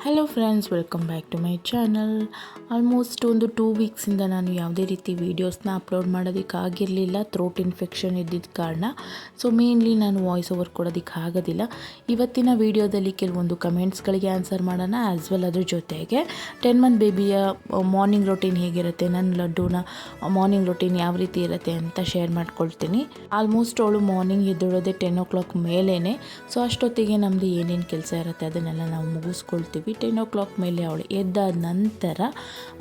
Hello friends, welcome back to my channel. Almost ಒಂದು 2 ವೀಕ್ಸಿಂದ ನಾನು ಯಾವುದೇ ರೀತಿ ವೀಡಿಯೋಸ್ನ ಅಪ್ಲೋಡ್ ಮಾಡೋದಕ್ಕಾಗಿರಲಿಲ್ಲ. ಥ್ರೋಟ್ ಇನ್ಫೆಕ್ಷನ್ ಇದ್ದಿದ್ದ ಕಾರಣ. ಸೊ ಮೇನ್ಲಿ ನಾನು ವಾಯ್ಸ್ ಓವರ್ ಕೊಡೋದಕ್ಕೆ ಆಗೋದಿಲ್ಲ. ಇವತ್ತಿನ ವೀಡಿಯೋದಲ್ಲಿ ಕೆಲವೊಂದು ಕಮೆಂಟ್ಸ್ಗಳಿಗೆ ಆನ್ಸರ್ ಮಾಡೋಣ. ಆ್ಯಸ್ ವೆಲ್ ಅದ್ರ ಜೊತೆಗೆ 10 ಮಂತ್ ಬೇಬಿಯ ಮಾರ್ನಿಂಗ್ ರೊಟೀನ್ ಹೇಗಿರುತ್ತೆ, ನನ್ನ ಲಡ್ಡುನ ಮಾರ್ನಿಂಗ್ ರೊಟೀನ್ ಯಾವ ರೀತಿ ಇರುತ್ತೆ ಅಂತ ಶೇರ್ ಮಾಡ್ಕೊಳ್ತೀನಿ. ಆಲ್ಮೋಸ್ಟ್ ಅವಳು ಮಾರ್ನಿಂಗ್ ಎದ್ದೇಳೋದೆ 10 o'clock ಮೇಲೇ. ಸೊ ಅಷ್ಟೊತ್ತಿಗೆ ನಮ್ಮದು ಏನೇನು ಕೆಲಸ ಇರುತ್ತೆ ಅದನ್ನೆಲ್ಲ ನಾವು ಮುಗಿಸ್ಕೊಳ್ತೀವಿ. 10 o'clock ಮೇಲೆ ಅವಳು ಎದ್ದಾದ ನಂತರ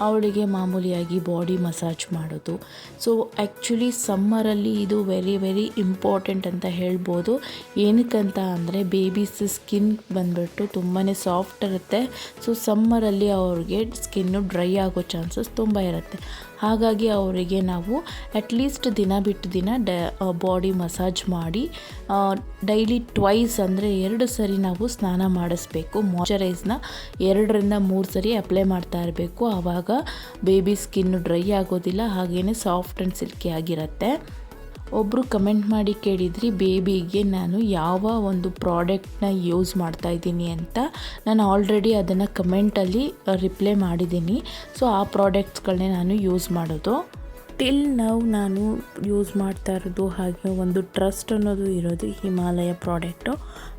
ಅವಳಿಗೆ ಮಾಮೂಲಿಯಾಗಿ ಬಾಡಿ ಮಸಾಜ್ ಮಾಡೋದು. ಸೊ ಆ್ಯಕ್ಚುಲಿ ಸಮ್ಮರಲ್ಲಿ ಇದು ವೆರಿ ಇಂಪಾರ್ಟೆಂಟ್ ಅಂತ ಹೇಳ್ಬೋದು. ಏನಕ್ಕಂತ ಅಂದರೆ ಬೇಬೀಸ್ ಸ್ಕಿನ್ ಬಂದುಬಿಟ್ಟು ತುಂಬಾ ಸಾಫ್ಟ್ ಇರುತ್ತೆ. ಸೊ ಸಮ್ಮರಲ್ಲಿ ಅವ್ರಿಗೆ ಸ್ಕಿನ್ನು ಡ್ರೈ ಆಗೋ ಚಾನ್ಸಸ್ ತುಂಬ ಇರುತ್ತೆ. ಹಾಗಾಗಿ ಅವರಿಗೆ ನಾವು ಅಟ್ಲೀಸ್ಟ್ ದಿನ ಬಿಟ್ಟು ದಿನ ಬಾಡಿ ಮಸಾಜ್ ಮಾಡಿ ಡೈಲಿ ಟ್ವೈಸ್ ಅಂದರೆ 2 ಸರಿ ನಾವು ಸ್ನಾನ ಮಾಡಿಸ್ಬೇಕು. ಮಾಯ್ಚರೈಸ್ನ 2ರಿಂದ 3 ಸರಿ ಅಪ್ಲೈ ಮಾಡ್ತಾ ಇರಬೇಕು. ಆವಾಗ ಬೇಬಿ ಸ್ಕಿನ್ನು ಡ್ರೈ ಆಗೋದಿಲ್ಲ, ಹಾಗೆಯೇ ಸಾಫ್ಟ್ ಆ್ಯಂಡ್ ಸಿಲ್ಕಿ ಆಗಿರುತ್ತೆ. ಒಬ್ಬರು ಕಮೆಂಟ್ ಮಾಡಿ ಕೇಳಿದ್ರಿ ಬೇಬಿಗೆ ನಾನು ಯಾವ ಒಂದು ಪ್ರಾಡಕ್ಟ್ನ ಯೂಸ್ ಮಾಡ್ತಾಯಿದ್ದೀನಿ ಅಂತ. ನಾನು ಆಲ್ರೆಡಿ ಅದನ್ನು ಕಮೆಂಟಲ್ಲಿ ರಿಪ್ಲೈ ಮಾಡಿದ್ದೀನಿ. ಸೊ ಆ ಪ್ರಾಡಕ್ಟ್ಸ್ಗಳನ್ನೇ ನಾನು ಯೂಸ್ ಮಾಡೋದು. ಟಿಲ್ ನಾನು ಯೂಸ್ ಮಾಡ್ತಾ ಇರೋದು ಹಾಗೆ ಒಂದು ಟ್ರಸ್ಟ್ ಅನ್ನೋದು ಇರೋದು ಹಿಮಾಲಯ ಪ್ರಾಡಕ್ಟು.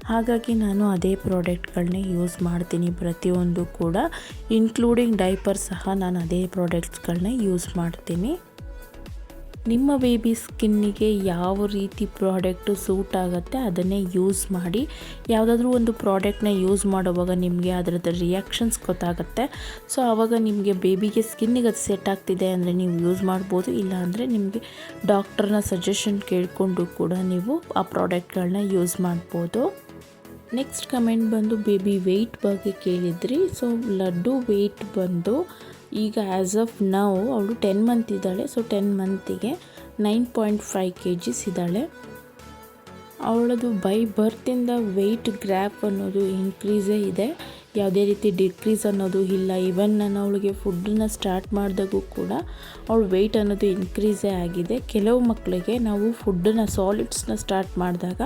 ಹಾಗಾಗಿ ನಾನು ಅದೇ ಪ್ರಾಡಕ್ಟ್ಗಳನ್ನೇ ಯೂಸ್ ಮಾಡ್ತೀನಿ ಪ್ರತಿಯೊಂದು ಕೂಡ, ಇನ್ಕ್ಲೂಡಿಂಗ್ ಡೈಪರ್ ಸಹ ನಾನು ಅದೇ ಪ್ರಾಡಕ್ಟ್ಸ್ಗಳನ್ನೇ ಯೂಸ್ ಮಾಡ್ತೀನಿ. ನಿಮ್ಮ ಬೇಬಿ ಸ್ಕಿನ್ನಿಗೆ ಯಾವ ರೀತಿ ಪ್ರಾಡಕ್ಟು ಸೂಟ್ ಆಗುತ್ತೆ ಅದನ್ನೇ ಯೂಸ್ ಮಾಡಿ. ಯಾವುದಾದ್ರೂ ಒಂದು ಪ್ರಾಡಕ್ಟ್ನ ಯೂಸ್ ಮಾಡುವಾಗ ನಿಮಗೆ ಅದರದ್ದು ರಿಯಾಕ್ಷನ್ಸ್ ಗೊತ್ತಾಗುತ್ತೆ. ಸೊ ಆವಾಗ ನಿಮಗೆ ಬೇಬಿಗೆ ಸ್ಕಿನ್ನಿಗೆ ಅದು ಸೆಟ್ ಆಗ್ತಿದೆ ಅಂದರೆ ನೀವು ಯೂಸ್ ಮಾಡ್ಬೋದು. ಇಲ್ಲ ಅಂದರೆ ನಿಮಗೆ ಡಾಕ್ಟರ್ನ ಸಜೆಷನ್ ಕೇಳಿಕೊಂಡು ಕೂಡ ನೀವು ಆ ಪ್ರಾಡಕ್ಟ್ಗಳನ್ನ ಯೂಸ್ ಮಾಡ್ಬೋದು. ನೆಕ್ಸ್ಟ್ ಕಮೆಂಟ್ ಬಂದು ಬೇಬಿ ವೆಯ್ಟ್ ಬಗ್ಗೆ ಕೇಳಿದ್ರಿ. ಸೊ ಲಡ್ಡು ವೆಯ್ಟ್ ಬಂದು ಈಗ ಆ್ಯಸ್ ಆಫ್ ನೌ ಅವಳು 10 ಮಂತ್ ಇದ್ದಾಳೆ. ಸೊ 10 ಮಂತಿಗೆ 9.5 kgs ಇದ್ದಾಳೆ. ಅವಳದು ಬೈ ಬರ್ತಿಂದ ವೆಯ್ಟ್ ಗ್ರ್ಯಾಪ್ ಅನ್ನೋದು ಇನ್ಕ್ರೀಸೇ ಇದೆ, ಯಾವುದೇ ರೀತಿ ಡಿಕ್ರೀಸ್ ಅನ್ನೋದು ಇಲ್ಲ. ಈವನ್ ನಾನು ಅವಳಿಗೆ ಫುಡ್ಡನ್ನ ಸ್ಟಾರ್ಟ್ ಮಾಡಿದಾಗೂ ಕೂಡ ಅವಳ ವೆಯ್ಟ್ ಅನ್ನೋದು ಇನ್ಕ್ರೀಸೇ ಆಗಿದೆ. ಕೆಲವು ಮಕ್ಕಳಿಗೆ ನಾವು ಫುಡ್ಡನ್ನ ಸಾಲಿಡ್ಸ್ನ ಸ್ಟಾರ್ಟ್ ಮಾಡಿದಾಗ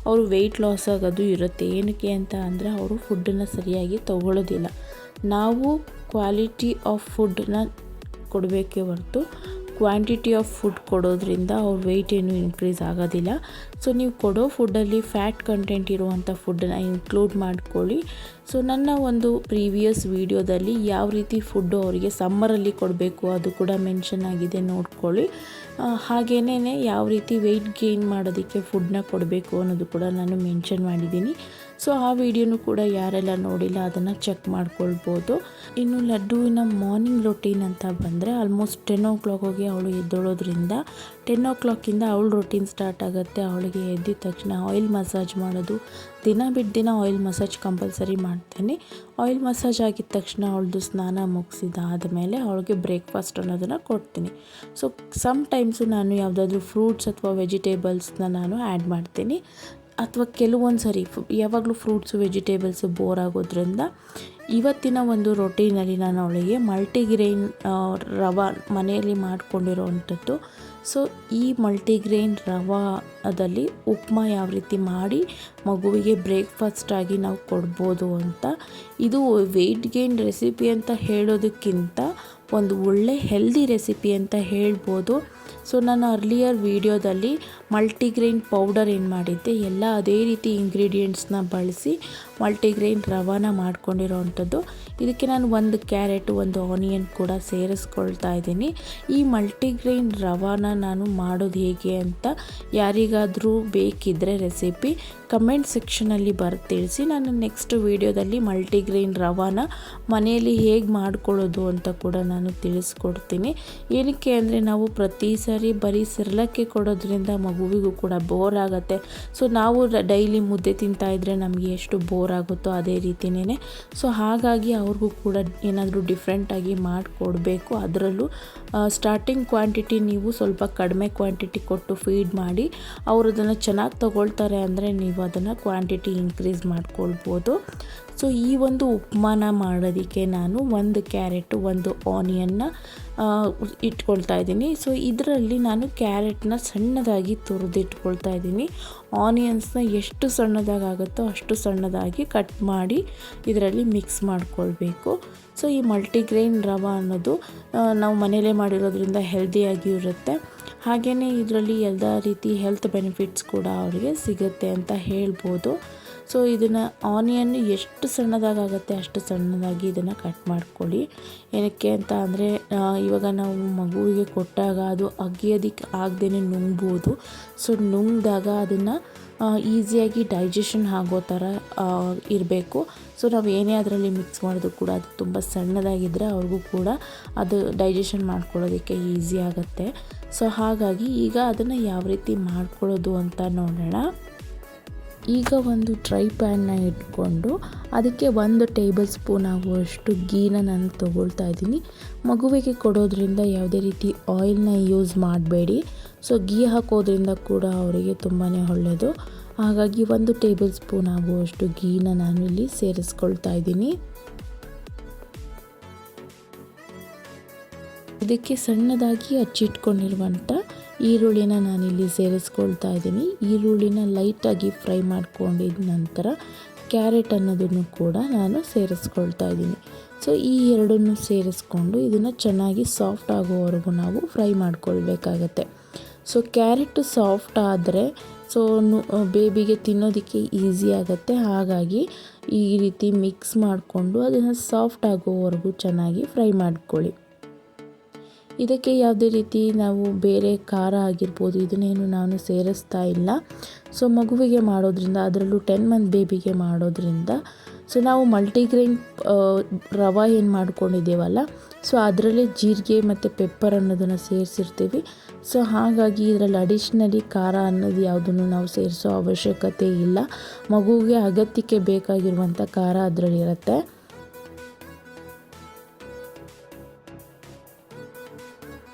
ಅವರು ವೆಯ್ಟ್ ಲಾಸ್ ಆಗೋದು ಇರುತ್ತೆ. ಏನಕ್ಕೆ ಅಂತ ಅಂದರೆ ಅವರು ಫುಡ್ಡನ್ನು ಸರಿಯಾಗಿ ತಗೊಳ್ಳೋದಿಲ್ಲ. ನಾವು ಕ್ವಾಲಿಟಿ ಆಫ್ ಫುಡ್ಡನ್ನ ಕೊಡಬೇಕೇ ಹೊರತು ಕ್ವಾಂಟಿಟಿ ಆಫ್ ಫುಡ್ ಕೊಡೋದ್ರಿಂದ ಅವ್ರ ವೆಯ್ಟ್ ಏನು ಇನ್ಕ್ರೀಸ್ ಆಗೋದಿಲ್ಲ. ಸೊ ನೀವು ಕೊಡೋ ಫುಡ್ಡಲ್ಲಿ ಫ್ಯಾಟ್ ಕಂಟೆಂಟ್ ಇರುವಂಥ ಫುಡ್ಡನ್ನು ಇನ್ಕ್ಲೂಡ್ ಮಾಡ್ಕೊಳ್ಳಿ. ಸೊ ನನ್ನ ಒಂದು ಪ್ರೀವಿಯಸ್ ವೀಡಿಯೋದಲ್ಲಿ ಯಾವ ರೀತಿ ಫುಡ್ಡು ಅವರಿಗೆ ಸಮ್ಮರಲ್ಲಿ ಕೊಡಬೇಕು ಅದು ಕೂಡ ಮೆನ್ಷನ್ ಆಗಿದೆ, ನೋಡ್ಕೊಳ್ಳಿ. ಹಾಗೇನೇ ಯಾವ ರೀತಿ ವೆಯ್ಟ್ ಗೇನ್ ಮಾಡೋದಕ್ಕೆ ಫುಡ್ನ ಕೊಡಬೇಕು ಅನ್ನೋದು ಕೂಡ ನಾನು ಮೆನ್ಷನ್ ಮಾಡಿದ್ದೀನಿ. ಸೊ ಆ ವಿಡಿಯೋನು ಕೂಡ ಯಾರೆಲ್ಲ ನೋಡಿಲ್ಲ ಅದನ್ನು ಚೆಕ್ ಮಾಡ್ಕೊಳ್ಬೋದು. ಇನ್ನು ಲಡ್ಡುವಿನ ಮಾರ್ನಿಂಗ್ ರೊಟೀನ್ ಅಂತ ಬಂದರೆ ಆಲ್ಮೋಸ್ಟ್ 10 o'clock ಹೋಗಿ ಅವಳು ಎದ್ದೇಳೋದ್ರಿಂದ 10 o'clock ಅವಳ ರೊಟೀನ್ ಸ್ಟಾರ್ಟ್ ಆಗುತ್ತೆ. ಅವಳಿಗೆ ಎದ್ದಿದ ತಕ್ಷಣ ಆಯಿಲ್ ಮಸಾಜ್ ಮಾಡೋದು, ದಿನ ಬಿಟ್ಟು ದಿನ ಆಯಿಲ್ ಮಸಾಜ್ ಕಂಪಲ್ಸರಿ ಮಾಡ್ತೇನೆ. ಆಯಿಲ್ ಮಸಾಜ್ ಆಗಿದ ತಕ್ಷಣ ಅವಳದು ಸ್ನಾನ ಮುಗಿಸಿದಾದಮೇಲೆ ಅವಳಿಗೆ ಬ್ರೇಕ್ಫಾಸ್ಟ್ ಅನ್ನೋದನ್ನು ಕೊಡ್ತೀನಿ. ಸೊ ಸಮ್ ಟೈಮ್ಸು ನಾನು ಯಾವುದಾದ್ರೂ ಫ್ರೂಟ್ಸ್ ಅಥವಾ ವೆಜಿಟೇಬಲ್ಸ್ನ ನಾನು ಆ್ಯಡ್ ಮಾಡ್ತೀನಿ. ಅಥವಾ ಕೆಲವೊಂದು ಸರಿ ಯಾವಾಗಲೂ ಫ್ರೂಟ್ಸು ವೆಜಿಟೇಬಲ್ಸು ಬೋರ್ ಆಗೋದ್ರಿಂದ ಇವತ್ತಿನ ಒಂದು ರೊಟೀನಲ್ಲಿ ನಾನು ಅವಳಿಗೆ ಮಲ್ಟಿಗ್ರೇನ್ ರವೆ ಮನೆಯಲ್ಲಿ ಮಾಡ್ಕೊಂಡಿರೋವಂಥದ್ದು. ಸೊ ಈ ಮಲ್ಟಿಗ್ರೇನ್ ರವಾದಲ್ಲಿ ಉಪ್ಮಾ ಯಾವ ರೀತಿ ಮಾಡಿ ಮಗುವಿಗೆ ಬ್ರೇಕ್ಫಾಸ್ಟಾಗಿ ನಾವು ಕೊಡ್ಬೋದು ಅಂತ. ಇದು ವೆಯ್ಟ್ ಗೇನ್ ರೆಸಿಪಿ ಅಂತ ಹೇಳೋದಕ್ಕಿಂತ ಒಂದು ಒಳ್ಳೆ ಹೆಲ್ದಿ ರೆಸಿಪಿ ಅಂತ ಹೇಳ್ಬೋದು. ಸೊ ನಾನು ಅರ್ಲಿಯರ್ ವೀಡಿಯೋದಲ್ಲಿ ಮಲ್ಟಿಗ್ರೇನ್ ಪೌಡರ್ ಏನು ಮಾಡಿದ್ದೆ ಎಲ್ಲ ಅದೇ ರೀತಿ ಇಂಗ್ರೀಡಿಯೆಂಟ್ಸ್ನ ಬಳಸಿ ಮಲ್ಟಿಗ್ರೇನ್ ರವಾನ ಮಾಡ್ಕೊಂಡಿರೋವಂಥದ್ದು. ಇದಕ್ಕೆ ನಾನು 1 ಕ್ಯಾರೆಟ್ 1 ಆನಿಯನ್ ಕೂಡ ಸೇರಿಸ್ಕೊಳ್ತಾ ಇದ್ದೀನಿ. ಈ ಮಲ್ಟಿಗ್ರೇನ್ ರವಾನ ನಾನು ಮಾಡೋದು ಹೇಗೆ ಅಂತ ಯಾರಿಗಾದರೂ ಬೇಕಿದ್ದರೆ ರೆಸಿಪಿ ಕಮೆಂಟ್ ಸೆಕ್ಷನಲ್ಲಿ ತಿಳಿಸಿ. ನಾನು ನೆಕ್ಸ್ಟ್ ವೀಡಿಯೋದಲ್ಲಿ ಮಲ್ಟಿಗ್ರೇನ್ ರವಾನ ಮನೆಯಲ್ಲಿ ಹೇಗೆ ಮಾಡ್ಕೊಳ್ಳೋದು ಅಂತ ಕೂಡ ನಾನು ತಿಳಿಸ್ಕೊಡ್ತೀನಿ. ಏನಕ್ಕೆ ಅಂದರೆ ನಾವು ಪ್ರತಿ ಸರಿ ಬರೀ ಸಿರ್ಲಕ್ಕೆ ಕೊಡೋದ್ರಿಂದ ಮಗುವಿಗೂ ಕೂಡ ಬೋರ್ ಆಗುತ್ತೆ. ಸೊ ನಾವು ಡೈಲಿ ಮುದ್ದೆ ತಿಂತಾಯಿದ್ರೆ ನಮಗೆ ಎಷ್ಟು ಬೋರ್ ಆಗುತ್ತೋ ಅದೇ ರೀತಿಯೇ. ಸೊ ಹಾಗಾಗಿ ಅವ್ರಿಗೂ ಕೂಡ ಏನಾದರೂ ಡಿಫ್ರೆಂಟಾಗಿ ಮಾಡಿಕೊಡ್ಬೇಕು. ಅದರಲ್ಲೂ ಸ್ಟಾರ್ಟಿಂಗ್ ಕ್ವಾಂಟಿಟಿ ನೀವು ಸ್ವಲ್ಪ ಕಡಿಮೆ ಕ್ವಾಂಟಿಟಿ ಕೊಟ್ಟು ಫೀಡ್ ಮಾಡಿ ಅವರು ಅದನ್ನು ಚೆನ್ನಾಗಿ ತಗೊಳ್ತಾರೆ ಅಂದರೆ ನೀವು ಅದನ್ನು ಕ್ವಾಂಟಿಟಿ ಇನ್ಕ್ರೀಸ್ ಮಾಡ್ಕೊಳ್ಬೋದು. ಸೊ ಈ ಒಂದು ಉಪ್ಮಾನ ಮಾಡೋದಕ್ಕೆ ನಾನು 1 ಕ್ಯಾರೆಟು 1 ಆನಿಯನ್ನ ಇಟ್ಕೊಳ್ತಾ ಇದ್ದೀನಿ. ಸೊ ಇದರಲ್ಲಿ ನಾನು ಕ್ಯಾರೆಟ್ನ ಸಣ್ಣದಾಗಿ ತುರಿದಿಟ್ಕೊಳ್ತಾ ಇದ್ದೀನಿ. ಆನಿಯನ್ಸ್ನ ಎಷ್ಟು ಸಣ್ಣದಾಗುತ್ತೋ ಅಷ್ಟು ಸಣ್ಣದಾಗಿ ಕಟ್ ಮಾಡಿ ಇದರಲ್ಲಿ ಮಿಕ್ಸ್ ಮಾಡಿಕೊಳ್ಬೇಕು. ಸೊ ಈ ಮಲ್ಟಿಗ್ರೈನ್ ರವೆ ಅನ್ನೋದು ನಾವು ಮನೆಯಲ್ಲೇ ಮಾಡಿರೋದ್ರಿಂದ ಹೆಲ್ದಿಯಾಗಿ ಇರುತ್ತೆ. ಹಾಗೆಯೇ ಇದರಲ್ಲಿ ಎಲ್ಲ ರೀತಿ ಹೆಲ್ತ್ ಬೆನಿಫಿಟ್ಸ್ ಕೂಡ ಅವರಿಗೆ ಸಿಗುತ್ತೆ ಅಂತ ಹೇಳ್ಬೋದು. ಸೊ ಇದನ್ನು ಆನಿಯನ್ ಎಷ್ಟು ಸಣ್ಣದಾಗುತ್ತೆ ಅಷ್ಟು ಸಣ್ಣದಾಗಿ ಇದನ್ನು ಕಟ್ ಮಾಡ್ಕೊಳ್ಳಿ. ಏನಕ್ಕೆ ಅಂತ ಅಂದರೆ ಇವಾಗ ನಾವು ಮಗುವಿಗೆ ಕೊಟ್ಟಾಗ ಅದು ಅಗಿಯೋದಕ್ಕೆ ಆಗದೇ ನುಂಗ್ಬೋದು. ಸೊ ನುಂಗಿದಾಗ ಅದನ್ನು ಈಸಿಯಾಗಿ ಡೈಜೆಷನ್ ಆಗೋ ಥರ ಇರಬೇಕು. ಸೊ ನಾವು ಏನೇ ಅದರಲ್ಲಿ ಮಿಕ್ಸ್ ಮಾಡಿದ್ರು ಕೂಡ ಅದು ತುಂಬ ಸಣ್ಣದಾಗಿದ್ದರೆ ಅವ್ರಿಗೂ ಕೂಡ ಅದು ಡೈಜೆಷನ್ ಮಾಡ್ಕೊಳ್ಳೋದಕ್ಕೆ ಈಸಿ ಆಗುತ್ತೆ. ಸೊ ಹಾಗಾಗಿ ಈಗ ಅದನ್ನು ಯಾವ ರೀತಿ ಮಾಡ್ಕೊಳ್ಳೋದು ಅಂತ ನೋಡೋಣ. ಈಗ ಒಂದು ಡ್ರೈ ಪ್ಯಾನ್ನ ಇಟ್ಕೊಂಡು ಅದಕ್ಕೆ 1 ಟೇಬಲ್ ಸ್ಪೂನ್ ಆಗುವಷ್ಟು ಗೀನ ನಾನು ತೊಗೊಳ್ತಾ ಇದ್ದೀನಿ. ಮಗುವಿಗೆ ಕೊಡೋದ್ರಿಂದ ಯಾವುದೇ ರೀತಿ ಆಯಿಲ್ನ ಯೂಸ್ ಮಾಡಬೇಡಿ. ಸೊ ಗೀ ಹಾಕೋದ್ರಿಂದ ಕೂಡ ಅವರಿಗೆ ತುಂಬಾ ಒಳ್ಳೆಯದು. ಹಾಗಾಗಿ 1 ಟೇಬಲ್ ಸ್ಪೂನ್ ಆಗುವಷ್ಟು ಗೀನ ನಾನು ಇಲ್ಲಿ ಸೇರಿಸ್ಕೊಳ್ತಾ ಇದ್ದೀನಿ. ಇದಕ್ಕೆ ಸಣ್ಣದಾಗಿ ಹಚ್ಚಿಟ್ಕೊಂಡಿರುವಂಥ ಈರುಳ್ಳಿನ ನಾನಿಲ್ಲಿ ಸೇರಿಸ್ಕೊಳ್ತಾ ಇದ್ದೀನಿ. ಈರುಳ್ಳಿನ ಲೈಟಾಗಿ ಫ್ರೈ ಮಾಡ್ಕೊಂಡಿದ್ದ ನಂತರ ಕ್ಯಾರೆಟ್ ಅನ್ನೋದನ್ನು ಕೂಡ ನಾನು ಸೇರಿಸ್ಕೊಳ್ತಾ ಇದ್ದೀನಿ. ಸೊ ಈ ಎರಡನ್ನು ಸೇರಿಸ್ಕೊಂಡು ಇದನ್ನು ಚೆನ್ನಾಗಿ ಸಾಫ್ಟ್ ಆಗೋವರೆಗೂ ನಾವು ಫ್ರೈ ಮಾಡ್ಕೊಳ್ಬೇಕಾಗತ್ತೆ. ಸೊ ಕ್ಯಾರೆಟು ಸಾಫ್ಟ್ ಆದರೆ ಸೊ ಬೇಬಿಗೆ ತಿನ್ನೋದಕ್ಕೆ ಈಸಿ ಆಗುತ್ತೆ. ಹಾಗಾಗಿ ಈ ರೀತಿ ಮಿಕ್ಸ್ ಮಾಡಿಕೊಂಡು ಅದನ್ನು ಸಾಫ್ಟ್ ಆಗೋವರೆಗೂ ಚೆನ್ನಾಗಿ ಫ್ರೈ ಮಾಡ್ಕೊಳ್ಳಿ. ಇದಕ್ಕೆ ಯಾವುದೇ ರೀತಿ ನಾವು ಬೇರೆ ಖಾರ ಆಗಿರ್ಬೋದು ಇದನ್ನೇನು ನಾನು ಸೇರಿಸ್ತಾ ಇಲ್ಲ. ಸೊ ಮಗುವಿಗೆ ಮಾಡೋದ್ರಿಂದ ಅದರಲ್ಲೂ 10 ಮಂತ್ ಬೇಬಿಗೆ ಮಾಡೋದ್ರಿಂದ ಸೊ ನಾವು ಮಲ್ಟಿಗ್ರೈನ್ ರವೆ ಏನು ಮಾಡ್ಕೊಂಡಿದ್ದೀವಲ್ಲ ಸೊ ಅದರಲ್ಲೇ ಜೀರಿಗೆ ಮತ್ತು ಪೆಪ್ಪರ್ ಅನ್ನೋದನ್ನು ಸೇರಿಸಿರ್ತೀವಿ. ಸೊ ಹಾಗಾಗಿ ಇದರಲ್ಲಿ ಅಡಿಷ್ನಲಿ ಖಾರ ಅನ್ನೋದು ಯಾವುದನ್ನು ನಾವು ಸೇರಿಸೋ ಅವಶ್ಯಕತೆ ಇಲ್ಲ. ಮಗುವಿಗೆ ಅಗತ್ಯಕ್ಕೆ ಬೇಕಾಗಿರುವಂಥ ಖಾರ ಅದರಲ್ಲಿರುತ್ತೆ.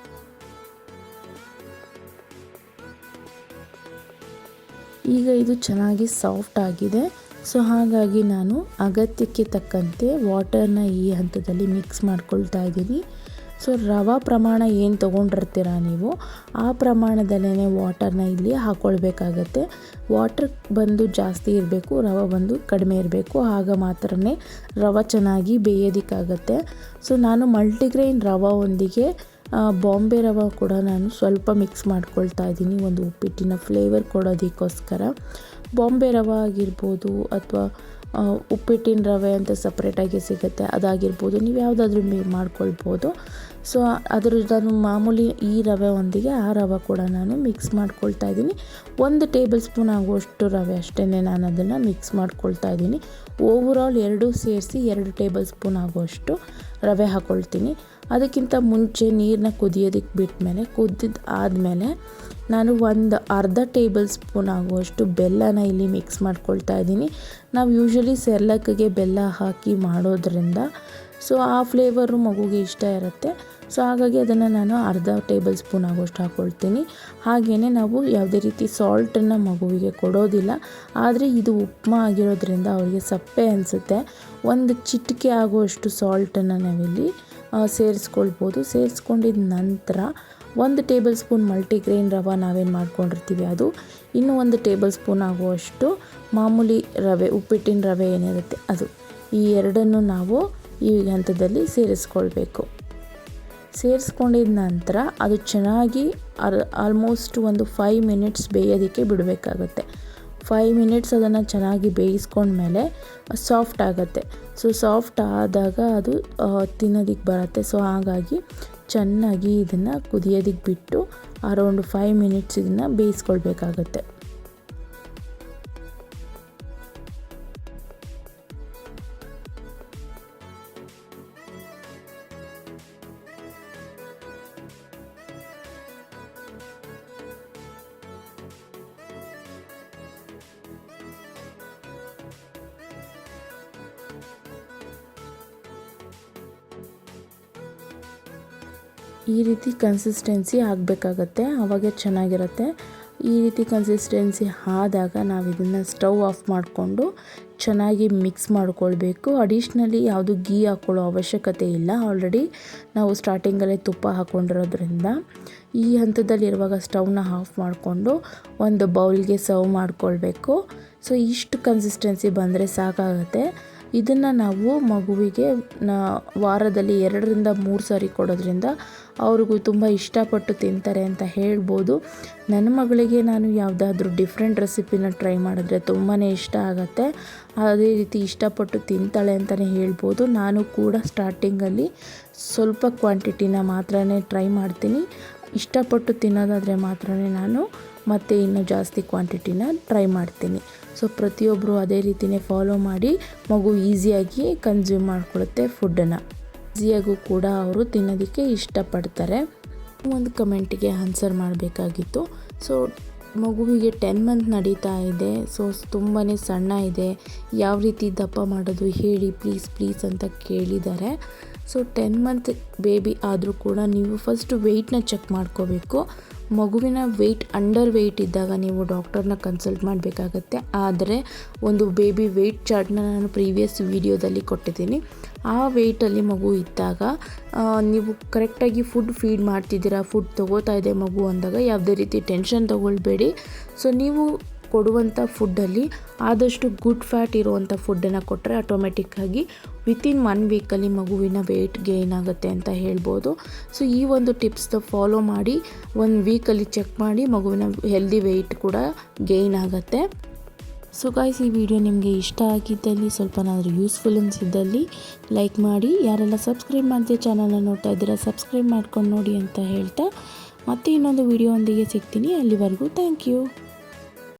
ಈಗ ಇದು ಚೆನ್ನಾಗಿ ಸಾಫ್ಟ್ ಆಗಿದೆ. ಸೊ ಹಾಗಾಗಿ ನಾನು ಅಗತ್ಯಕ್ಕೆ ತಕ್ಕಂತೆ ವಾಟರ್ನ ಈ ಹಂತದಲ್ಲಿ ಮಿಕ್ಸ್ ಮಾಡ್ಕೊಳ್ತಾ ಇದ್ದೀನಿ. ಸೊ ರವೆ ಪ್ರಮಾಣ ಏನು ತೊಗೊಂಡಿರ್ತೀರ ನೀವು ಆ ಪ್ರಮಾಣದಲ್ಲೇ ವಾಟರ್ನ ಇಲ್ಲಿ ಹಾಕ್ಕೊಳ್ಬೇಕಾಗತ್ತೆ. ವಾಟರ್ ಬಂದು ಜಾಸ್ತಿ ಇರಬೇಕು, ರವೆ ಬಂದು ಕಡಿಮೆ ಇರಬೇಕು. ಆಗ ಮಾತ್ರ ರವೆ ಚೆನ್ನಾಗಿ ಬೇಯೋದಕ್ಕಾಗತ್ತೆ. ಸೊ ನಾನು ಮಲ್ಟಿಗ್ರೈನ್ ರವೆ ಒಂದಿಗೆ ಬಾಂಬೆ ರವೆ ಕೂಡ ನಾನು ಸ್ವಲ್ಪ ಮಿಕ್ಸ್ ಮಾಡ್ಕೊಳ್ತಾ ಇದ್ದೀನಿ ಒಂದು ಉಪ್ಪಿಟ್ಟಿನ ಫ್ಲೇವರ್ ಕೊಡೋದಕ್ಕೋಸ್ಕರ. ಬಾಂಬೆ ರವೆ ಆಗಿರ್ಬೋದು ಅಥವಾ ಉಪ್ಪಿಟ್ಟಿನ ರವೆ ಅಂತ ಸಪ್ರೇಟಾಗಿ ಸಿಗುತ್ತೆ ಅದಾಗಿರ್ಬೋದು, ನೀವು ಯಾವುದಾದ್ರೂ ಮಾಡ್ಕೊಳ್ಬೋದು. ಸೊ ನಾನು ಮಾಮೂಲಿ ಈ ರವೆ ಒಂದಿಗೆ ಆ ರವೆ ಕೂಡ ನಾನು ಮಿಕ್ಸ್ ಮಾಡ್ಕೊಳ್ತಾ ಇದ್ದೀನಿ. 1 ಟೇಬಲ್ ಸ್ಪೂನ್ ಆಗುವಷ್ಟು ರವೆ ಅಷ್ಟೇ ನಾನು ಅದನ್ನು ಮಿಕ್ಸ್ ಮಾಡ್ಕೊಳ್ತಾ ಇದ್ದೀನಿ. ಓವರಾಲ್ 2 ಸೇರಿಸಿ 2 ಟೇಬಲ್ ಸ್ಪೂನ್ ಆಗುವಷ್ಟು ರವೆ ಹಾಕ್ಕೊಳ್ತೀನಿ. ಅದಕ್ಕಿಂತ ಮುಂಚೆ ನೀರನ್ನ ಕುದಿಯೋದಕ್ಕೆ ಬಿಟ್ಟಮೇಲೆ ಆದಮೇಲೆ ನಾನು ಒಂದು ಅರ್ಧ ಟೇಬಲ್ ಸ್ಪೂನ್ ಆಗುವಷ್ಟು ಬೆಲ್ಲನ ಇಲ್ಲಿ ಮಿಕ್ಸ್ ಮಾಡ್ಕೊಳ್ತಾ ಇದ್ದೀನಿ. ನಾವು ಯೂಶ್ವಲಿ ಸೆರ್ಲಾಕ್ಗೆ ಬೆಲ್ಲ ಹಾಕಿ ಮಾಡೋದ್ರಿಂದ ಸೊ ಆ ಫ್ಲೇವರು ಮಗುಗೆ ಇಷ್ಟ ಇರುತ್ತೆ. ಸೊ ಹಾಗಾಗಿ ಅದನ್ನು ನಾನು ಅರ್ಧ ಟೇಬಲ್ ಸ್ಪೂನ್ ಆಗುವಷ್ಟು ಹಾಕ್ಕೊಳ್ತೀನಿ. ಹಾಗೆಯೇ ನಾವು ಯಾವುದೇ ರೀತಿ ಸಾಲ್ಟನ್ನು ಮಗುವಿಗೆ ಕೊಡೋದಿಲ್ಲ. ಆದರೆ ಇದು ಉಪ್ಮಾ ಆಗಿರೋದ್ರಿಂದ ಅವರಿಗೆ ಸಪ್ಪೆ ಅನಿಸುತ್ತೆ. 1 ಚಿಟಿಕೆ ಆಗುವಷ್ಟು ಸಾಲ್ಟನ್ನು ನಾವಿಲ್ಲಿ ಸೇರಿಸ್ಕೊಳ್ಬೋದು. ಸೇರಿಸ್ಕೊಂಡಿದ್ದ ನಂತರ 1 ಟೇಬಲ್ ಸ್ಪೂನ್ ಮಲ್ಟಿಗ್ರೈನ್ ರವೆ ನಾವೇನು ಮಾಡ್ಕೊಂಡಿರ್ತೀವಿ ಅದು, ಇನ್ನೂ 1 ಟೇಬಲ್ ಸ್ಪೂನ್ ಆಗುವಷ್ಟು ಮಾಮೂಲಿ ರವೆ ಉಪ್ಪಿಟ್ಟಿನ ರವೆ ಏನಿರುತ್ತೆ ಅದು, ಈ ಎರಡನ್ನು ನಾವು ಈ ಹಂತದಲ್ಲಿ ಸೇರಿಸ್ಕೊಳ್ಬೇಕು. ಸೇರಿಸ್ಕೊಂಡಿದ ನಂತರ ಅದು ಚೆನ್ನಾಗಿ ಆಲ್ಮೋಸ್ಟ್ ಒಂದು 5 ಮಿನಿಟ್ಸ್ ಬೇಯೋದಕ್ಕೆ ಬಿಡಬೇಕಾಗುತ್ತೆ. 5 ಮಿನಿಟ್ಸ್ ಅದನ್ನು ಚೆನ್ನಾಗಿ ಬೇಯಿಸ್ಕೊಂಡ್ಮೇಲೆ ಸಾಫ್ಟ್ ಆಗುತ್ತೆ. ಸೊ ಸಾಫ್ಟ್ ಆದಾಗ ಅದು ತಿನ್ನೋದಕ್ಕೆ ಬರುತ್ತೆ. ಸೊ ಹಾಗಾಗಿ ಚೆನ್ನಾಗಿ ಇದನ್ನು ಕುದಿಯೋದಕ್ಕೆ ಬಿಟ್ಟು ಅರೌಂಡ್ 5 ಮಿನಿಟ್ಸ್ ಇದನ್ನು ಬೇಯಿಸ್ಕೊಳ್ಬೇಕಾಗತ್ತೆ. ಈ ರೀತಿ ಕನ್ಸಿಸ್ಟೆನ್ಸಿ ಆಗಬೇಕಾಗತ್ತೆ, ಆವಾಗ ಚೆನ್ನಾಗಿರುತ್ತೆ. ಈ ರೀತಿ ಕನ್ಸಿಸ್ಟೆನ್ಸಿ ಆದಾಗ ನಾವು ಇದನ್ನು ಸ್ಟವ್ ಆಫ್ ಮಾಡಿಕೊಂಡು ಚೆನ್ನಾಗಿ ಮಿಕ್ಸ್ ಮಾಡ್ಕೊಳ್ಬೇಕು. ಅಡಿಷ್ನಲಿ ಯಾವುದು ಗೀ ಹಾಕ್ಕೊಳ್ಳೋ ಅವಶ್ಯಕತೆ ಇಲ್ಲ, ಆಲ್ರೆಡಿ ನಾವು ಸ್ಟಾರ್ಟಿಂಗಲ್ಲೇ ತುಪ್ಪ ಹಾಕ್ಕೊಂಡಿರೋದ್ರಿಂದ. ಈ ಹಂತದಲ್ಲಿರುವಾಗ ಸ್ಟವ್ನ ಆಫ್ ಮಾಡಿಕೊಂಡು ಒಂದು ಬೌಲ್ಗೆ ಸರ್ವ್ ಮಾಡ್ಕೊಳ್ಬೇಕು. ಸೊ ಇಷ್ಟು ಕನ್ಸಿಸ್ಟೆನ್ಸಿ ಬಂದರೆ ಸಾಕಾಗುತ್ತೆ. ಇದನ್ನು ನಾವು ಮಗುವಿಗೆ ವಾರದಲ್ಲಿ 2ರಿಂದ 3 ಸಾರಿ ಕೊಡೋದ್ರಿಂದ ಅವ್ರಿಗೂ ತುಂಬ ಇಷ್ಟಪಟ್ಟು ತಿಂತಾರೆ ಅಂತ ಹೇಳ್ಬೋದು. ನನ್ನ ಮಗಳಿಗೆ ನಾನು ಯಾವುದಾದ್ರೂ ಡಿಫ್ರೆಂಟ್ ರೆಸಿಪಿನ ಟ್ರೈ ಮಾಡಿದ್ರೆ ತುಂಬಾ ಇಷ್ಟ ಆಗುತ್ತೆ. ಅದೇ ರೀತಿ ಇಷ್ಟಪಟ್ಟು ತಿಂತಾಳೆ ಅಂತಲೇ ಹೇಳ್ಬೋದು. ನಾನು ಕೂಡ ಸ್ಟಾರ್ಟಿಂಗಲ್ಲಿ ಸ್ವಲ್ಪ ಕ್ವಾಂಟಿಟಿನ ಮಾತ್ರನೇ ಟ್ರೈ ಮಾಡ್ತೀನಿ. ಇಷ್ಟಪಟ್ಟು ತಿನ್ನೋದಾದರೆ ಮಾತ್ರನೇ ನಾನು ಮತ್ತೆ ಇನ್ನೂ ಜಾಸ್ತಿ ಕ್ವಾಂಟಿಟಿನ ಟ್ರೈ ಮಾಡ್ತೀನಿ. ಸೊ ಪ್ರತಿಯೊಬ್ಬರು ಅದೇ ರೀತಿಯೇ ಫಾಲೋ ಮಾಡಿ ಮಗು ಈಸಿಯಾಗಿ ಕನ್ಸ್ಯೂಮ್ ಮಾಡ್ಕೊಳ್ಳುತ್ತೆ ಫುಡ್ಡನ್ನು. ಈಸಿಯಾಗೂ ಕೂಡ ಅವರು ತಿನ್ನೋದಕ್ಕೆ ಇಷ್ಟಪಡ್ತಾರೆ. ಒಂದು ಕಮೆಂಟಿಗೆ ಆನ್ಸರ್ ಮಾಡಬೇಕಾಗಿತ್ತು. ಸೊ ಮಗುವಿಗೆ 10 ಮಂತ್ ನಡೀತಾ ಇದೆ. ಸೊ ತುಂಬಾ ಸಣ್ಣ ಇದೆ, ಯಾವ ರೀತಿ ದಪ್ಪ ಮಾಡೋದು ಹೇಳಿ ಪ್ಲೀಸ್ ಅಂತ ಕೇಳಿದ್ದಾರೆ. ಸೊ 10 ಮಂತ್ ಬೇಬಿ ಆದರೂ ಕೂಡ ನೀವು ಫಸ್ಟು ವೆಯ್ಟ್ನ ಚೆಕ್ ಮಾಡ್ಕೋಬೇಕು. ಮಗುವಿನ ವೆಯ್ಟ್ ಅಂಡರ್ ವೆಯ್ಟ್ ಇದ್ದಾಗ ನೀವು ಡಾಕ್ಟರ್ನ ಕನ್ಸಲ್ಟ್ ಮಾಡಬೇಕಾಗತ್ತೆ. ಆದರೆ ಒಂದು ಬೇಬಿ ವೆಯ್ಟ್ ಚಾರ್ಟ್ನ ನಾನು ಪ್ರೀವಿಯಸ್ ವಿಡಿಯೋದಲ್ಲಿ ಕೊಟ್ಟಿದ್ದೀನಿ. ಆ ವೆಯ್ಟಲ್ಲಿ ಮಗು ಇದ್ದಾಗ ನೀವು ಕರೆಕ್ಟಾಗಿ ಫುಡ್ ಫೀಡ್ ಮಾಡ್ತಿದ್ದೀರಾ, ಫುಡ್ ತೊಗೋತಾ ಇದೆ ಮಗು ಅಂದಾಗ ಯಾವುದೇ ರೀತಿ ಟೆನ್ಷನ್ ತೊಗೊಳ್ಬೇಡಿ. ಸೊ ನೀವು ಕೊಡುವಂಥ ಫುಡ್ಡಲ್ಲಿ ಆದಷ್ಟು ಗುಡ್ ಫ್ಯಾಟ್ ಇರುವಂಥ ಫುಡ್ಡನ್ನು ಕೊಟ್ಟರೆ ಆಟೋಮೆಟಿಕ್ಕಾಗಿ ವಿತಿನ್ 1 ವೀಕಲ್ಲಿ ಮಗುವಿನ ವೆಯ್ಟ್ ಗೇನ್ ಆಗುತ್ತೆ ಅಂತ ಹೇಳ್ಬೋದು. ಸೊ ಈ ಒಂದು ಟಿಪ್ಸ್ನ ಫಾಲೋ ಮಾಡಿ 1 ವೀಕಲ್ಲಿ ಚೆಕ್ ಮಾಡಿ ಮಗುವಿನ ಹೆಲ್ದಿ ವೆಯ್ಟ್ ಕೂಡ ಗೇನ್ ಆಗುತ್ತೆ. ಸೊ ಗಾಯ್ಸ್, ಈ ವಿಡಿಯೋ ನಿಮಗೆ ಇಷ್ಟ ಆಗಿದ್ದಲ್ಲಿ ಸ್ವಲ್ಪನಾದರೂ ಯೂಸ್ಫುಲ್ ಅನಿಸಿದ್ದಲ್ಲಿ ಲೈಕ್ ಮಾಡಿ. ಯಾರೆಲ್ಲ ಸಬ್ಸ್ಕ್ರೈಬ್ ಮಾಡದೆ ಚಾನಲ್ನ ನೋಡ್ತಾ ಇದ್ದೀರಾ ಸಬ್ಸ್ಕ್ರೈಬ್ ಮಾಡ್ಕೊಂಡು ನೋಡಿ ಅಂತ ಹೇಳ್ತಾ ಮತ್ತೆ ಇನ್ನೊಂದು ವಿಡಿಯೋ ಒಂದಿಗೆ ಸಿಗ್ತೀನಿ. ಅಲ್ಲಿವರೆಗೂ ಥ್ಯಾಂಕ್ ಯು.